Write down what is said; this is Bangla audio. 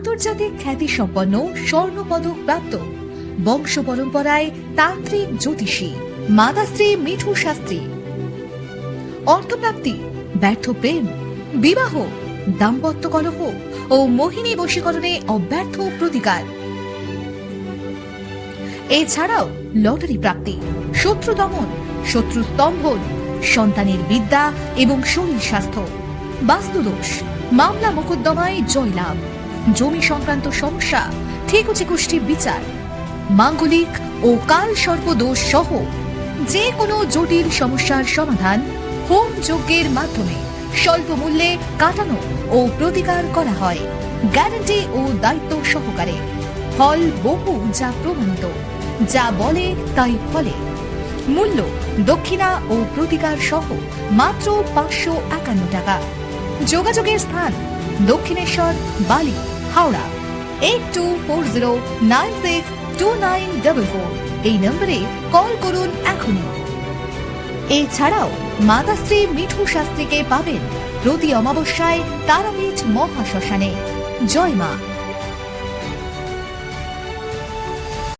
আন্তর্জাতিক খ্যাতিসম্পন্ন স্বর্ণপদক প্রাপ্ত বংশ পরম্পরায় তান্ত্রিক জ্যোতিষী মাতাশ্রী মিঠু শাস্ত্রী। অর্থপ্রাপ্তি, ব্যর্থ প্রেম, বিবাহ, দাম্পত্য কলহ ও মোহিনী বশীকরণে অব্যর্থ প্রতিকার। এছাড়াও লটারি প্রাপ্তি, শত্রু দমন, শত্রু স্তম্ভন, সন্তানের বিদ্যা এবং শরীর স্বাস্থ্য, বাস্তুদোষ, মামলা মোকদ্দমায় জয়লাভ, জমি সংক্রান্ত সমস্যা, ঠিকুচি কুষ্টি বিচার, মাঙ্গলিক ও কাল সর্পদোষ সহ যে কোনো জটিল সমস্যার সমাধান হোম যজ্ঞের মাধ্যমে স্বল্প মূল্যে কাটানো ও প্রতিকার করা হয়, গ্যারান্টি ও দায়িত্ব সহকারে। ফল বহু যা প্রমাণিত, যা বলে তাই ফলে। মূল্য, দক্ষিণা ও প্রতিকার সহ মাত্র 551 টাকা। যোগাযোগের স্থান দক্ষিণেশ্বর, বালি, হাওড়া। 8240962944 এই নম্বরে কল করুন এখনই। এছাড়াও মাতাশ্রী মিঠু শাস্ত্রীকে পাবেন প্রতি অমাবস্যায় তারাপীঠ মহাশ্মশানে। জয় মা।